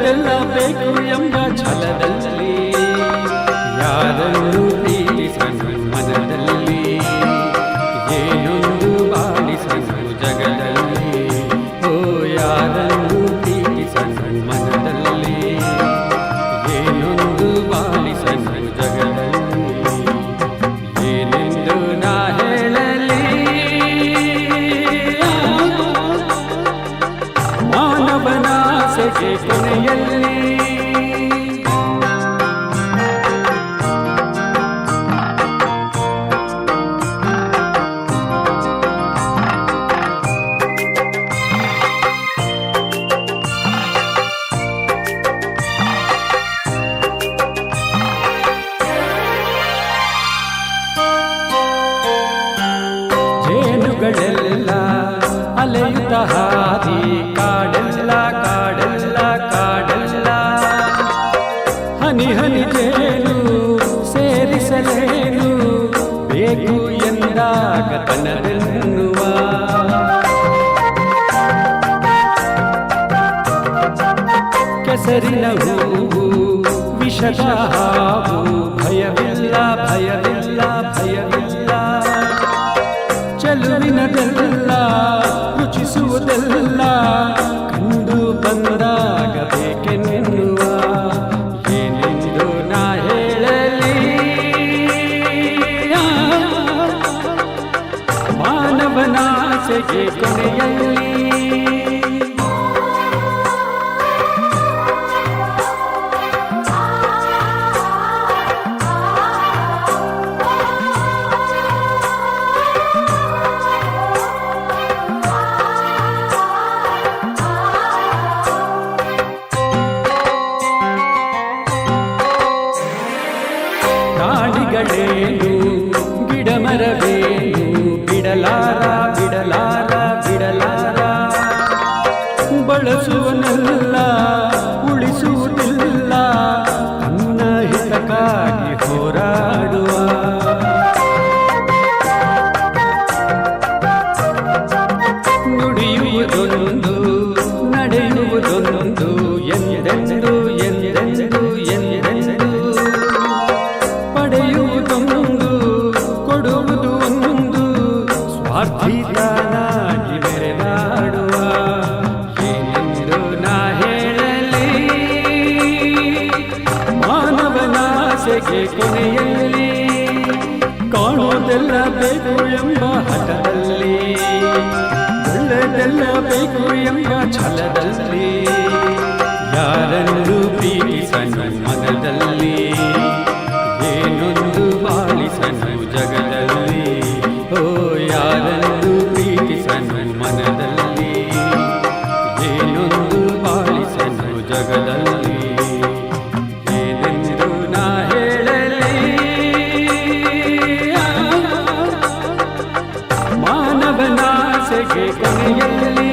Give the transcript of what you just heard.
ಉಳ್ಳದೆಲ್ಲ ಬೇಕು ಎಂಬ ಛಲದಲ್ಲಿ ಯಾರನ್ನು ಪ್ರೀತಿಸನು ಮನದಲ್ಲಿ ಏನೊಂದು ಬಾಳಿಸನು ಜಗದಲ್ಲಿ ಓ ಯಾರನ್ನು ಪ್ರೀತಿಸನು ಮನದಲ್ಲಿ ಏನೊಂದು ಬಾಳಿಸನು ಜಗದಲ್ಲಿ ಏನೆಂದು ನಾ ಹೇಳಲಿ ಮಾನವನಾಸೆಗೆ ಕೊನೆಯಲ್ಲಿ ಜೇನುಗಳೆಲ್ಲ ಅಲೆಯುತ್ತ ಹಾದಿ ಕಾಡೆಲ್ಲ ಕಾಡೆಲ್ಲ ಕಾಡೆಲ್ಲ ಹನಿ ಹನಿ ಜೇನು ಸೇರಿಸಲೇನು ಬೇಕು ಎಂದಾಗ ತನದೆನ್ನುವ ಕೆಸರಿನ ಹೂವು ವಿಷದ ಹಾವು ಭಯವಿಲ್ಲ ಭಯವಿಲ್ಲ ಭಯವಿಲ್ಲ ಚೆಲುವಿನದೆಲ್ಲ ರುಚಿಸುವುದೆಲ್ಲ ಕಂಡು ಬಂದಾಗ ಬೇಕೆನ್ನುವ ಏನೆಂದು ನಾ ಹೇಳಲಿ ಮಾನವನಾಸೆಗೆ ಕೊನೆಯಲ್ಲಿ ಪ್ರಾಣಿಗಳೇನು ಗಿಡಮರವೇನು ಬಿಡಲಾರ ಬಿಡಲಾರ ಬಿಡಲಾರ ಬಳಸುವನಲ್ಲ ಉಳಿಸುವುದಿಲ್ಲ ತನ್ನ ಹಿತಕ್ಕಾಗಿ ಹೋರಾಡುವ ನುಡಿಯುವುದೊಂದು ನಡೆಯುವುದೊಂದು ಎಂದೆಂದು ಎಂದೆಂದು ಎಂದೆಂದು ಪಡೆಯುವುದೊಂದು ಕೊಡುವುದು ಒಂದು ಸ್ವಾರ್ಥಿತನಾಗಿ ಬೆರೆದಾಡುವ ಏನೆಂದು ನಾ ಹೇಳಲಿ ಮಾನವನಾಸೆಗೆ ಕೊನೆಯಲ್ಲಿ ಕಾಣುವುದೆಲ್ಲ ಬೇಕು ಎಂಬ ಹಠದಲ್ಲಿ ಒಳ್ಳೆದೆಲ್ಲ ಬೇಕು ಎಂಬ ಛಲದಲ್ಲಿ ಯಾರನ್ನು ಪ್ರೀತಿಸನು ಮನದಲ್ಲಿ ಏನೊಂದು ಬಾಳಿಸನು ಜಗದಲ್ಲಿ ಓ ಯಾರನ್ನು ಪ್ರೀತಿಸನು ಮನದಲ್ಲಿ ಏನೊಂದು ಬಾಳಿಸನು ಜಗದಲ್ಲಿ ಏನೆಂದು ನಾ ಹೇಳಲಿ ಮಾನವನಾಸೆಗೆ ಕೊನೆಯಲ್ಲಿ